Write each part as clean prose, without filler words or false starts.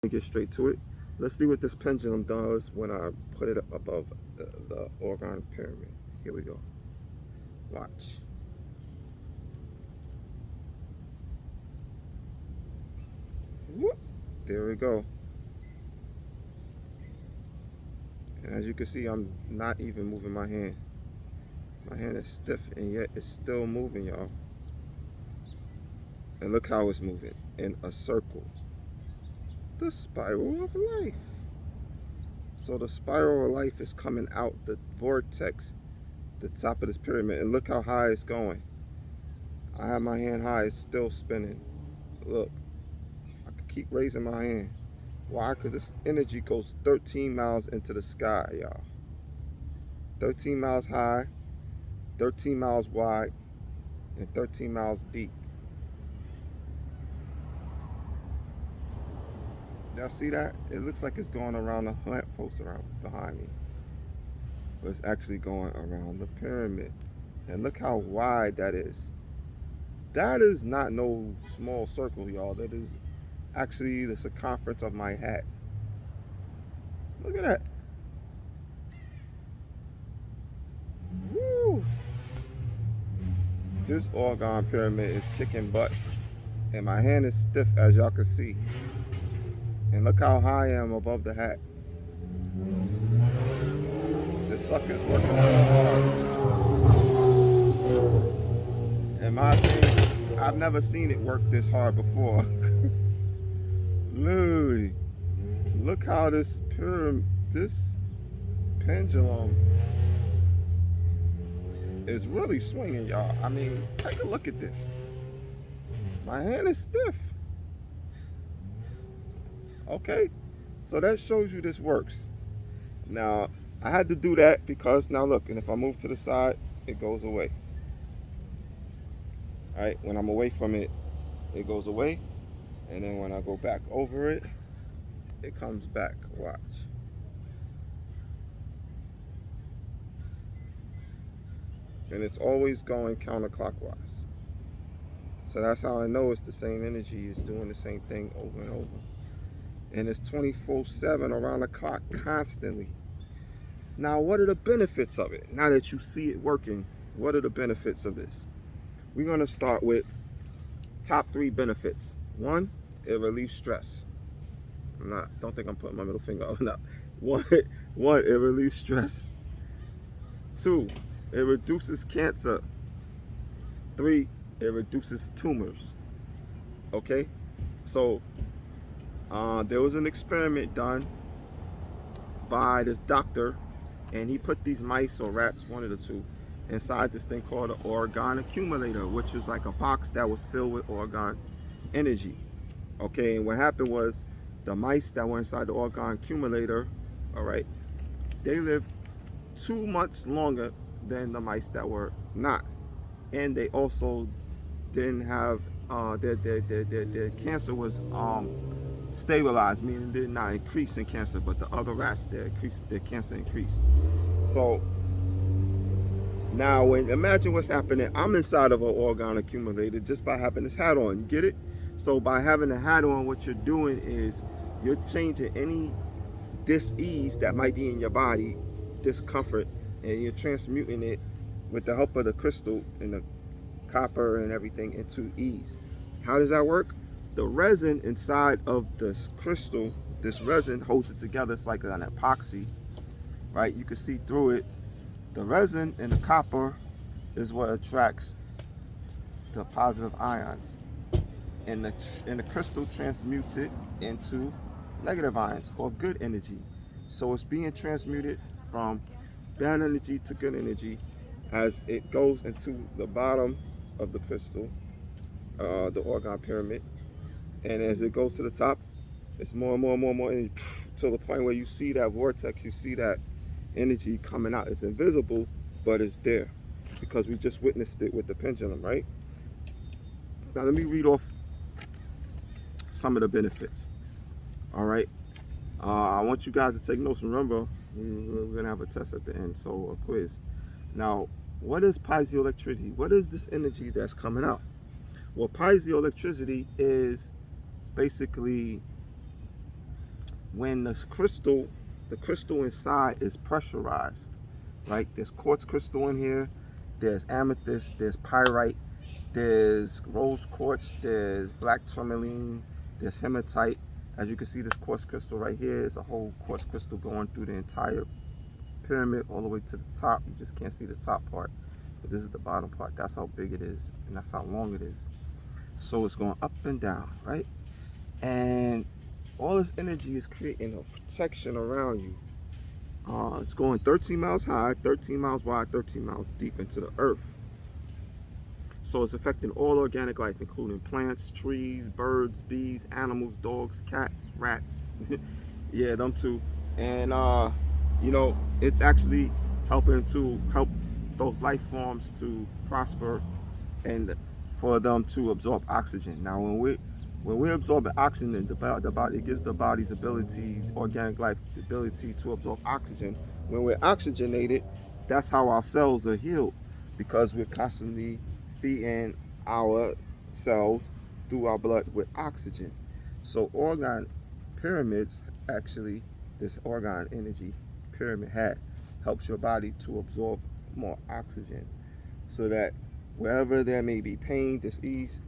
get straight to it. Let's see what this pendulum does when I put it above the Orgone pyramid. Here we go. Watch. Whoop. There we go. And as you can see, I'm not even moving my hand. My hand is stiff and yet it's still moving, y'all. And look how it's moving in a circle. The spiral of life. So the spiral of life is coming out the vortex, the top of this pyramid, and look how high it's going. I have my hand high, it's still spinning. Look, I can keep raising my hand. Why? Because this energy goes 13 miles into the sky, y'all. 13 miles high, 13 miles wide, and 13 miles deep. Y'all see that? It looks like it's going around the lamppost around behind me. But it's actually going around the pyramid. And look how wide that is. That is not no small circle, y'all. That is actually the circumference of my hat. Look at that. Woo! This Orgone pyramid is kicking butt. And my hand is stiff, as y'all can see. And look how high I am above the hat. This sucker's working real hard. In my opinion, I've never seen it work this hard before. Literally. Look how this pendulum is really swinging, y'all. I mean, take a look at this. My hand is stiff. Okay, so that shows you this works. Now, I had to do that because now look, and if I move to the side, it goes away. All right, when I'm away from it, it goes away. And then when I go back over it, it comes back. Watch. And it's always going counterclockwise. So that's how I know it's the same energy. It's doing the same thing over and over. And it's 24/7 around the clock constantly. Now, what are the benefits of it? Now that you see it working, what are the benefits of this? We're going to start with top 3 benefits. 1, it relieves stress. Don't think I'm putting my middle finger up. No. One, it relieves stress. 2, it reduces cancer. 3, it reduces tumors. Okay? So, there was an experiment done by this doctor, and he put these mice or rats, one of the two, inside this thing called an Orgone accumulator, which is like a box that was filled with Orgone energy. Okay, and what happened was the mice that were inside the Orgone accumulator, all right, they lived 2 months longer than the mice that were not, and they also didn't have their cancer was stabilized, meaning did not increase in cancer, but the other rats, their cancer increased. So now, imagine what's happening. I'm inside of an Orgone accumulator just by having this hat on. You get it? So by having the hat on, what you're doing is you're changing any dis-ease that might be in your body, discomfort, and you're transmuting it with the help of the crystal and the copper and everything into ease. How does that work? The resin inside of this crystal, this resin holds it together. It's like an epoxy, right? You can see through it. The resin and the copper is what attracts the positive ions, and the crystal transmutes it into negative ions or good energy. So it's being transmuted from bad energy to good energy as it goes into the bottom of the crystal, the Orgone pyramid, and as it goes to the top, it's more and more and more and more energy to the point where you see that vortex, you see that energy coming out. It's invisible, but it's there because we just witnessed it with the pendulum, right? Now let me read off some of the benefits. All right, I want you guys to take notes. Remember, we're gonna have a test at the end, so a quiz. Now, what is piezoelectricity? What is this energy that's coming out? Well, piezoelectricity is basically when the crystal inside is pressurized, right? There's quartz crystal in here, there's amethyst, there's pyrite, there's rose quartz, there's black tourmaline, there's hematite. As you can see, this quartz crystal right here is a whole quartz crystal going through the entire pyramid all the way to the top. You just can't see the top part, but this is the bottom part. That's how big it is, and that's how long it is. So it's going up and down, right? And all this energy is creating a protection around you. It's going 13 miles high, 13 miles wide, 13 miles deep into the earth. So it's affecting all organic life, including plants, trees, birds, bees, animals, dogs, cats, rats. Yeah, them too. And it's actually helping to help those life forms to prosper and for them to absorb oxygen. Now, when we're absorbing oxygen, the body, it gives the body's ability, organic life, the ability to absorb oxygen. When we're oxygenated, that's how our cells are healed, because we're constantly feeding our cells through our blood with oxygen. So orgone pyramids, actually, this orgone energy pyramid hat helps your body to absorb more oxygen, so that wherever there may be pain, disease,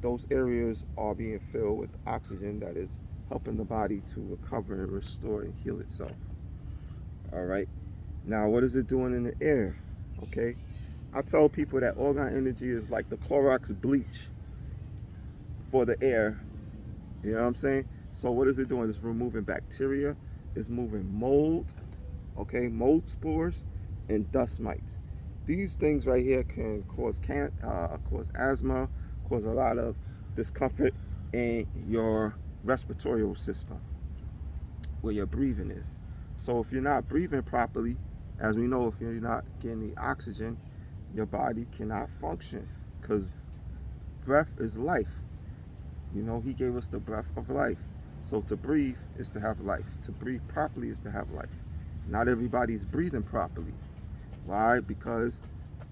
those areas are being filled with oxygen that is helping the body to recover and restore and heal itself. All right. Now, what is it doing in the air? Okay. I tell people that orgone energy is like the Clorox bleach for the air. You know what I'm saying? So what is it doing? It's removing bacteria. It's moving mold. Okay, mold spores and dust mites. These things right here can cause asthma, cause a lot of discomfort in your respiratory system, where your breathing is. So if you're not breathing properly, as we know, if you're not getting the oxygen, your body cannot function, because breath is life. He gave us the breath of life. So to breathe is to have life. To breathe properly is to have life. Not everybody's breathing properly. Why? Because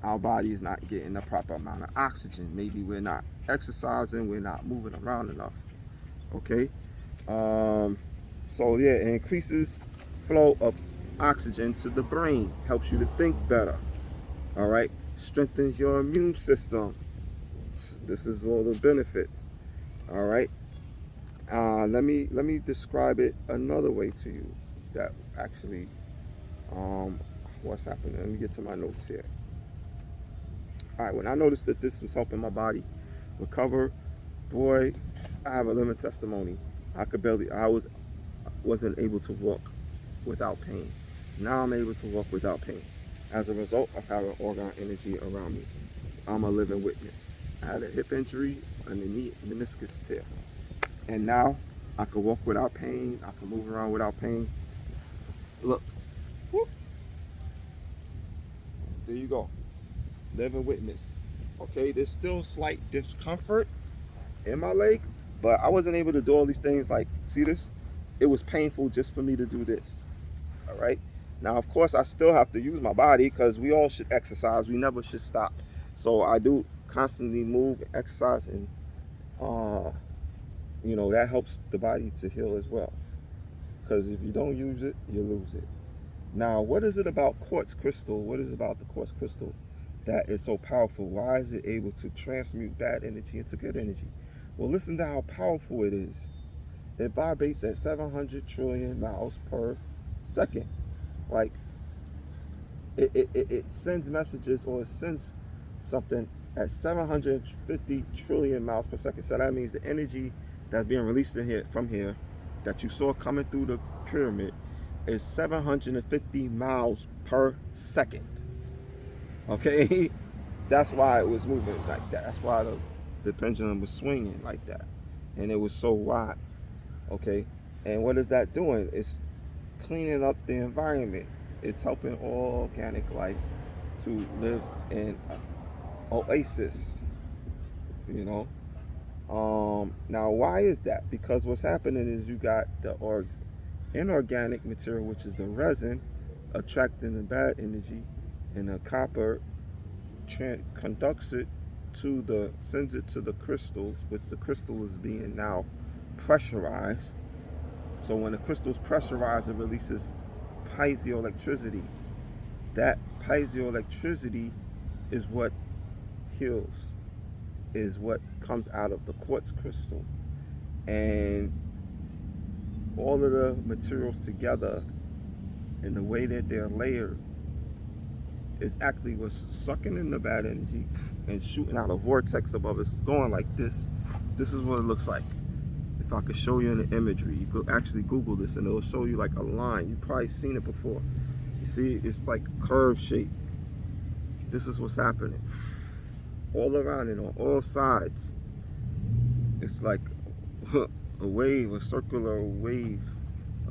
our body is not getting the proper amount of oxygen. Maybe we're not exercising, we're not moving around enough. Okay? So yeah, it increases flow of oxygen to the brain, helps you to think better. All right? Strengthens your immune system. This is all the benefits. All right? Let me describe it another way to you that actually what's happening. Let me get to my notes here. All right, when I noticed that this was helping my body recover, boy, I have a living testimony. I wasn't able to walk without pain. Now I'm able to walk without pain as a result of having orgone energy around me. I'm a living witness. I had a hip injury and a knee meniscus tear, and now I can walk without pain. I can move around without pain. Look, whoop, there you go. Living witness. Okay, there's still slight discomfort in my leg, but I wasn't able to do all these things. Like, see this? It was painful just for me to do this. All right. Now, of course, I still have to use my body, because we all should exercise. We never should stop. So I do constantly move, exercise, and that helps the body to heal as well. Because if you don't use it, you lose it. Now, what is it about quartz crystal? What is it about the quartz crystal that is so powerful? Why is it able to transmute bad energy into good energy? Well, listen to how powerful it is. It vibrates at 700 trillion miles per second. Like, it sends messages, or it sends something at 750 trillion miles per second. So that means the energy that's being released in here from here that you saw coming through the pyramid is 750 miles per second. Okay? That's why it was moving like that. That's why the pendulum was swinging like that. And it was so wide. Okay? And what is that doing? It's cleaning up the environment. It's helping all organic life to live in an oasis. You know? Now, why is that? Because what's happening is you got the inorganic material, which is the resin, attracting the bad energy, and the copper sends it to the crystals, which the crystal is being now pressurized, So when the crystal's pressurized, it releases piezoelectricity. That piezoelectricity is what heals, is what comes out of the quartz crystal. And all of the materials together and the way that they're layered is actually what's sucking in the bad energy and shooting out a vortex above us, going like this. This is what it looks like. If I could show you in the imagery, you could actually Google this and it'll show you like a line. You've probably seen it before. You see, it's like curved shape. This is what's happening. All around it on all sides. It's like a wave, a circular wave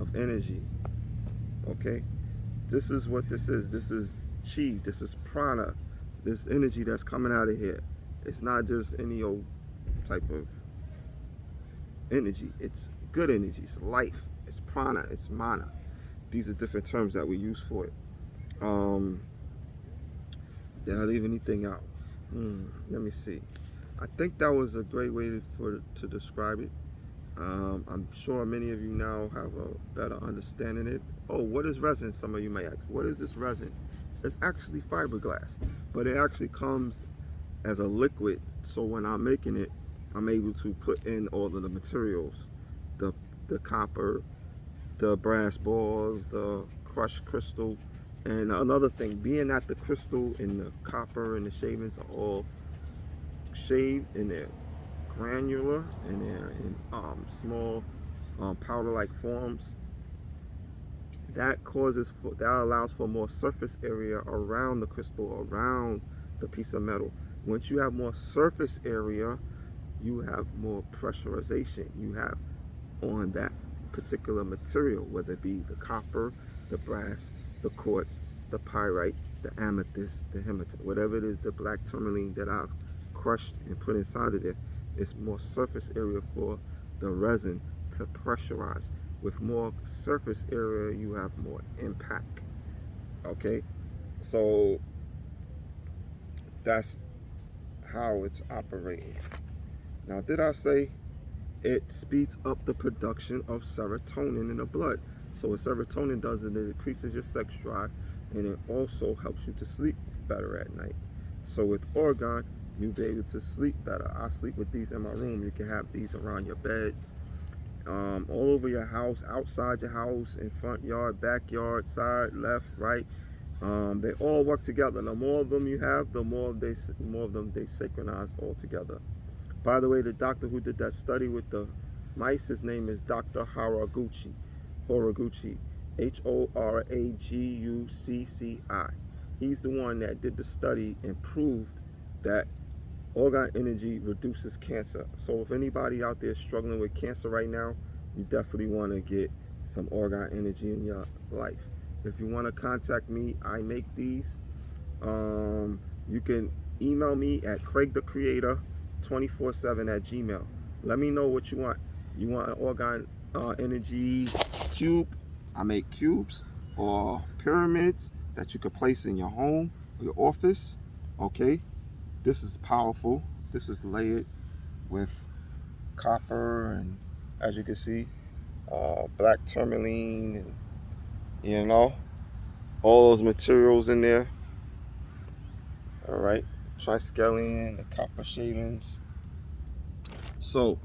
of energy. Okay? This is what this is. This is chi. This is prana. This energy that's coming out of here. It's not just any old type of energy. It's good energy. It's life. It's prana. It's mana. These are different terms that we use for it. Did I leave anything out? Let me see. I think that was a great way to describe it. I'm sure many of you now have a better understanding it. Oh, what is resin? Some of you may ask. What is this resin? It's actually fiberglass, but it actually comes as a liquid. So when I'm making it, I'm able to put in all of the materials, the copper, the brass balls, the crushed crystal. And another thing, being that the crystal and the copper and the shavings are all shaved and they're granular and they're in small powder-like forms, that allows for more surface area around the crystal, around the piece of metal. Once you have more surface area, you have more pressurization. You have on that particular material, whether it be the copper, the brass, the quartz, the pyrite, the amethyst, the hematite, whatever it is, the black tourmaline that I've crushed and put inside of there, it's more surface area for the resin to pressurize. With more surface area, you have more impact. Okay, so that's how it's operating. Now, did I say it speeds up the production of serotonin in the blood? So what serotonin does is it increases your sex drive, and it also helps you to sleep better at night. So with Orgone, you'll be able to sleep better. I sleep with these in my room. You can have these around your bed, all over your house, outside your house, in front yard, backyard, side, left, right. They all work together. The more of them you have, the more of them they synchronize all together. By the way, the doctor who did that study with the mice, his name is Dr. Haraguchi. Horaguchi. He's the one that did the study and proved that Orgone energy reduces cancer. So if anybody out there struggling with cancer right now, you definitely want to get some Orgone energy in your life. If you want to contact me, I make these. You can email me at craigthecreator247@gmail. Let me know what you want. You want an Orgone energy cube? I make cubes or pyramids that you could place in your home or your office. Okay, this is powerful. This is layered with copper and, as you can see, black tourmaline and all those materials in there. All right, triskelion, the copper shavings. So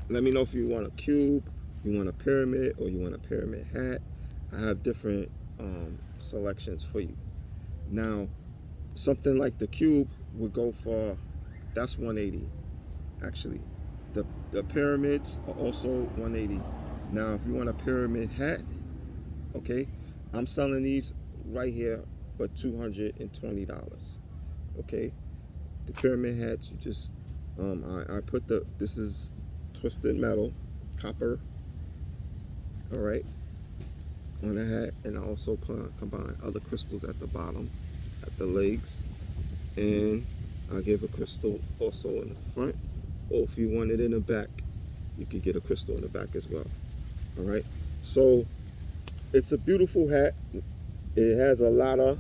let me know if you want a cube, you want a pyramid, or you want a pyramid hat. I have different selections for you. Now, something like the cube would go for, that's 180 actually. The pyramids are also 180. Now, if you want a pyramid hat, okay, I'm selling these right here for $220. Okay, the pyramid hats, you just I put this is twisted metal, copper, all right, on the hat, and I also combine other crystals at the bottom, at the legs, and I give a crystal also in the front, or if you want it in the back, you could get a crystal in the back as well. All right, so it's a beautiful hat. It has a lot of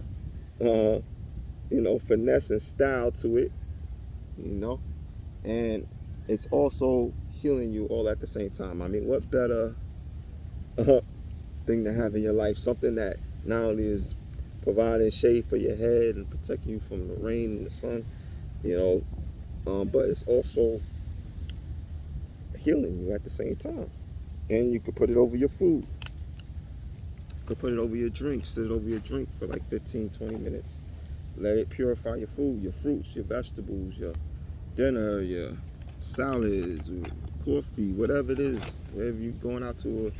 finesse and style to it, and it's also healing you all at the same time. I mean, what better thing to have in your life? Something that not only is providing shade for your head and protecting you from the rain and the sun, you know, but it's also healing you at the same time. And you could put it over your food. You could put it over your drink. Sit it over your drink for like 15, 20 minutes. Let it purify your food, your fruits, your vegetables, your dinner, your salads, coffee, whatever it is. Wherever you're going out to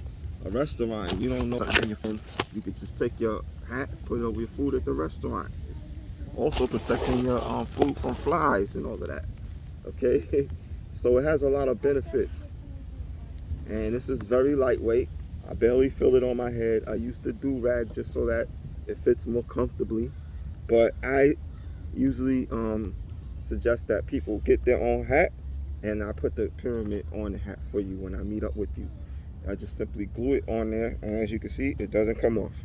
a restaurant, you don't know something in your phone, you could just take your hat, put it over your food at the restaurant. It's also protecting your food from flies and all of that. Okay, so it has a lot of benefits, and this is very lightweight. I barely feel it on my head. I used to do rag just so that it fits more comfortably, but I usually suggest that people get their own hat, and I put the pyramid on the hat for you when I meet up with you. I just simply glue it on there, and as you can see, it doesn't come off.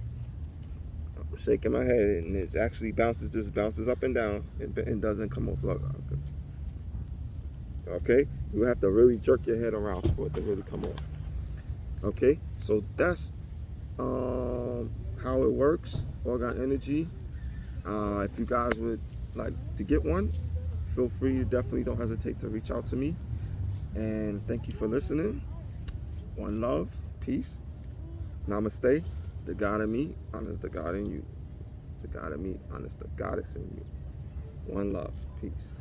I'm shaking my head, and it actually just bounces up and down, and doesn't come off. Look, okay, you have to really jerk your head around for it to really come off. Okay, so that's how it works. Orgone Energy. If you guys would like to get one, feel free. Definitely don't hesitate to reach out to me. And thank you for listening. One love, peace, namaste. The God in me honors the God in you. The God in me honors the goddess in you. One love, peace.